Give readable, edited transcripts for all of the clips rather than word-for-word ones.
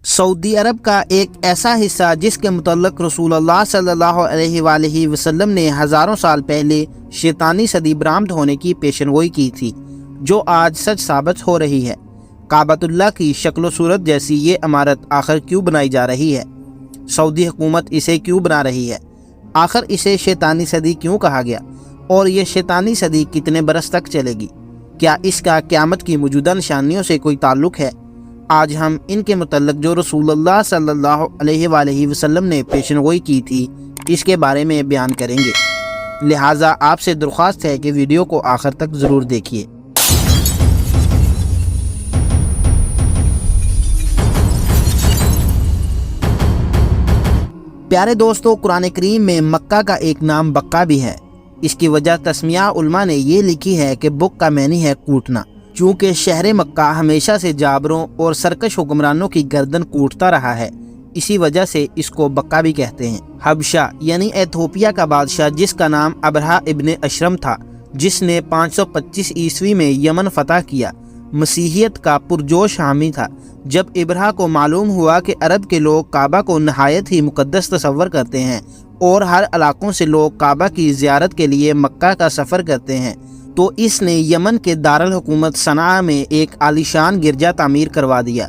Saudi अरब का एक ऐसा हिस्सा जिसके मुतल्लिक़ रसूलुल्लाह सल्लल्लाहु अलैहि वालैहि वसल्लम ने हज़ारों साल पहले शैतानी सदी बरामद होने की पेशनगोई की थी, जो आज सच साबित हो रही है। काबतुल्लाह की शक्ल सूरत जैसी ये इमारत आखिर क्यों बनाई जा रही है? सऊदी हुकूमत इसे क्यों बना रही है? आखिर इसे शैतानी सदी क्यों कहा गया? और ये शैतानी सदी कितने बरस तक चलेगी? क्या इसका क़यामत की मौजूदा निशानियों से कोई ताल्लुक़ है? आज हम इनके मुतल्लिक़ जो रसूलुल्लाह सल्लल्लाहु अलैहि वसल्लम ने पेशनगोई की थी, इसके बारे में बयान करेंगे। लिहाजा आपसे दरख्वास्त है कि वीडियो को आखिर तक ज़रूर देखिए। प्यारे दोस्तों, कुरान करीम में मक्का का एक नाम बक्का भी है। इसकी वजह तस्मिया उलमा ने ये लिखी है कि बुक का मैनी है कूटना। चूँकि शहर मक्का हमेशा से जाबरों और सरकश हुक्मरानों की गर्दन कूटता रहा है, इसी वजह से इसको बक्का भी कहते हैं। हबशा यानी एथोपिया का बादशाह, जिसका नाम अबरहा इब्ने अशरम था, जिसने 525 ईस्वी में यमन फतह किया, मसीहियत का पुरजोश हामी था। जब इब्राह को मालूम हुआ कि अरब के लोग काबा को नहायत ही मुकद्दस तस्वर करते हैं और हर इलाकों से लोग काबा की ज़ियारत के लिए मक्का का सफ़र करते हैं, तो इसने यमन के दारुल हुकूमत सना में एक आलीशान गिरजा तामीर करवा दिया।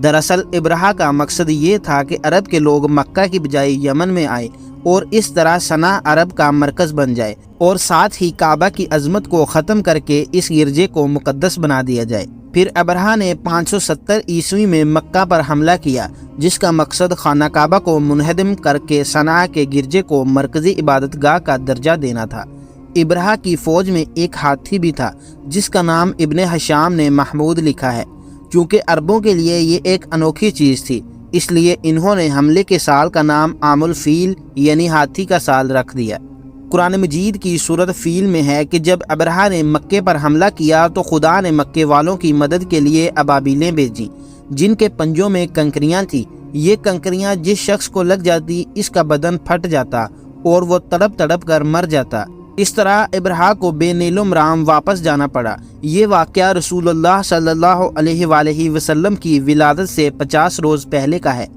दरअसल इब्राह का मकसद ये था कि अरब के लोग मक्का की बजाय यमन में आए और इस तरह सना अरब का मरकज़ बन जाए और साथ ही काबा की अजमत को ख़त्म करके इस गिरजे को मुकद्दस बना दिया जाए। फिर अबरहा ने 570 ईस्वी में मक्का पर हमला किया, जिसका मकसद खाना काबा को मुनहदम करके सना के गिरजे को मरकज़ी इबादतगाह का दर्जा देना था। इब्राह की फ़ौज में एक हाथी भी था, जिसका नाम इब्ने हशाम ने महमूद लिखा है। क्योंकि अरबों के लिए ये एक अनोखी चीज़ थी, इसलिए इन्होंने हमले के साल का नाम आमुल फ़ील यानी हाथी का साल रख दिया। कुरान मजीद की सूरत फ़ील में है कि जब अबरहा ने मक्के पर हमला किया तो खुदा ने मक्के वालों की मदद के लिए अबाबीलें भेजी, जिनके पंजों में कंकरियाँ थीं। ये कंकरियाँ जिस शख्स को लग जाती, इसका बदन फट जाता और वो तड़प तड़प कर मर जाता। इस तरह इब्राह को बेनीलुम राम वापस जाना पड़ा। ये वाक़या रसूलुल्लाह सल्लल्लाहु अलैहि वसल्लम की विलादत से 50 रोज़ पहले का है।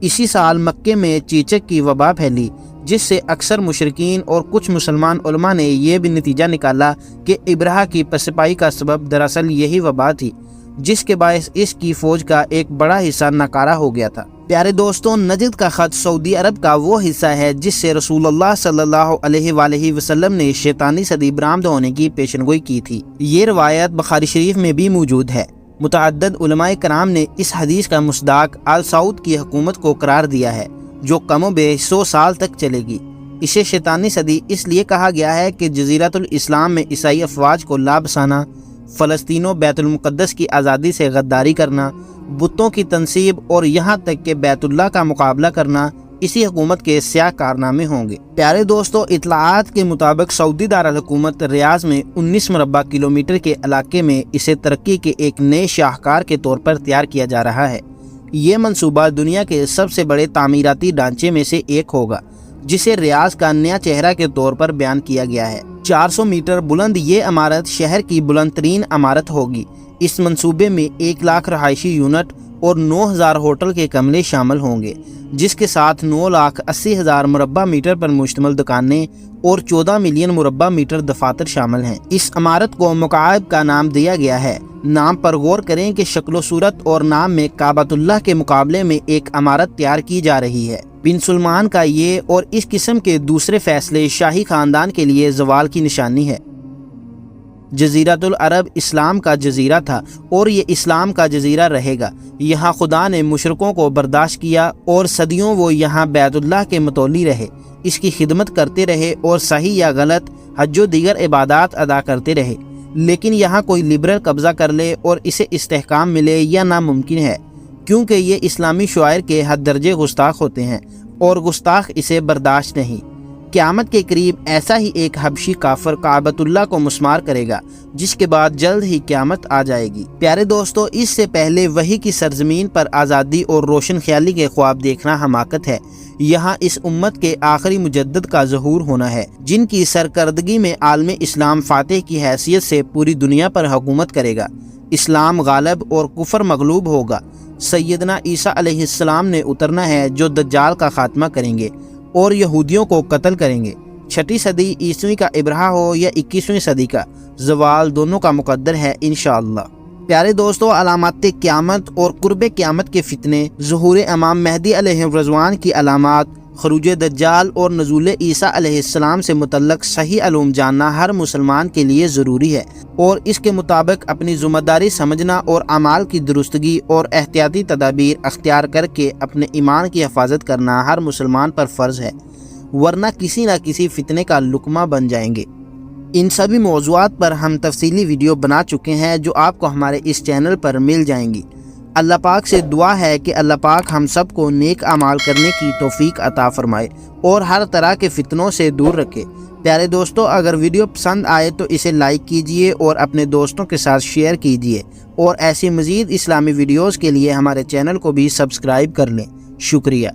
इसी साल मक्के में चीचक की वबा फैली, जिससे अक्सर मुशरिकीन और कुछ मुसलमान उलमा ने यह भी नतीजा निकाला कि इब्राह की पसपाई का सबब दरअसल यही वबा थी, जिसके बायस इसकी फ़ौज का एक बड़ा हिस्सा नाकारा हो गया था। प्यारे दोस्तों, नजद का ख़त सऊदी अरब का वो हिस्सा है जिससे रसूलुल्लाह सल्लल्लाहु अलैहि वसल्लम ने शैतानी सदी बरामद होने की पेशनगोई की थी। ये रवायत बुखारी शरीफ में भी मौजूद है। मुतअद्दिद उलमाए कराम ने इस हदीस का मुस्दाक आल सऊद की हुकूमत को करार दिया है, जो कमोबेश 100 साल तक चलेगी। इसे शैतानी सदी इसलिए कहा गया है कि जज़ीरतुल इस्लाम में ईसाई अफवाज को लाबसाना, फ़लस्तीनों बैतुल मुक़द्दस की आज़ादी से गद्दारी करना, बुतों की तनसीब और यहाँ तक कि बैतुल्लाह का मुकाबला करना इसी हुकूमत के स्याह कारनामे होंगे। प्यारे दोस्तों, इतलाआत के मुताबिक सऊदी दारुल हुकूमत रियाज़ में 19 मुरब्बा किलोमीटर के इलाके में इसे तरक्की के एक नए शाहकार के तौर पर तैयार किया जा रहा है। ये मंसूबा दुनिया के सबसे बड़े तामीराती ढांचे में से एक होगा, जिसे रियाज़ का नया चेहरा के तौर पर बयान किया गया है। 400 मीटर बुलंद ये इमारत शहर की बुलंद तरीन इमारत होगी। इस मंसूबे में 1 लाख रहायशी यूनिट और 9000 होटल के कमरे शामिल होंगे, जिसके साथ 9,80,000 मुरब्बा मीटर पर मुश्तमिल दुकानें और 14 मिलियन मुरब्बा मीटर दफातर शामिल हैं। इस इमारत को मुकाब का नाम दिया गया है। नाम पर गौर करें कि शक्ल सूरत और नाम में काबतुल्लाह के मुकाबले में एक इमारत तैयार की जा रही है। बिन सुलमान का ये और इस किस्म के दूसरे फैसले शाही खानदान के लिए ज़वाल की निशानी है। जज़ीरतुल अरब इस्लाम का जज़ीरा था और ये इस्लाम का जज़ीरा रहेगा। यहाँ खुदा ने मुशरिकों को बर्दाश्त किया और सदियों वो यहाँ बैतुल्लाह के मतौली रहे, इसकी खिदमत करते रहे और सही या गलत हज दीगर इबादात अदा करते रहे। लेकिन यहाँ कोई लिबरल कब्ज़ा कर ले और इसे इस्तेहकाम मिले या नामुमकिन है, क्योंकि ये इस्लामी शुआयर के हद दर्जे गुस्ताख होते हैं और गुस्ताख इसे बर्दाश्त नहीं। क़यामत के करीब ऐसा ही एक हबशी काफिर काबतुल्लाह को मुस्मार करेगा, जिसके बाद जल्द ही क़यामत आ जाएगी। प्यारे दोस्तों, इससे पहले वही की सरजमीन पर आज़ादी और रोशन ख्याली के ख्वाब देखना हमाकत है। यहाँ इस उम्मत के आखिरी मुजद्दिद का ज़हूर होना है, जिनकी सरकर्दगी में आलम इस्लाम फातेह की हैसियत से पूरी दुनिया पर हुकूमत करेगा। इस्लाम गालिब और कुफर मगलूब होगा। سیدنا عیسیٰ علیہ السلام نے اترنا ہے جو دجال کا خاتمہ کریں گے اور یہودیوں کو قتل کریں گے۔ 6 صدی عیسوی کا ابراہ ہو یا 21ویں صدی کا، زوال دونوں کا مقدر ہے انشاءاللہ۔ پیارے دوستو، علامات قیامت اور قرب قیامت کے فتنے، ظہور امام مہدی علیہ الرضوان کی علامات، خروج دجال اور نزول عیسیٰ علیہ السلام سے متعلق صحیح علوم جاننا ہر مسلمان کے لیے ضروری ہے، اور اس کے مطابق اپنی ذمہ داری سمجھنا اور اعمال کی درستگی اور احتیاطی تدابیر اختیار کر کے اپنے ایمان کی حفاظت کرنا ہر مسلمان پر فرض ہے، ورنہ کسی نہ کسی فتنے کا لقمہ بن جائیں گے۔ ان سبھی موضوعات پر ہم تفصیلی ویڈیو بنا چکے ہیں جو آپ کو ہمارے اس چینل پر مل جائیں گی۔ اللہ پاک سے دعا ہے کہ اللہ پاک ہم سب کو نیک اعمال کرنے کی توفیق عطا فرمائے اور ہر طرح کے فتنوں سے دور رکھے۔ پیارے دوستو، اگر ویڈیو پسند آئے تو اسے لائک کیجئے اور اپنے دوستوں کے ساتھ شیئر کیجئے، اور ایسی مزید اسلامی ویڈیوز کے لیے ہمارے چینل کو بھی سبسکرائب کر لیں۔ شکریہ۔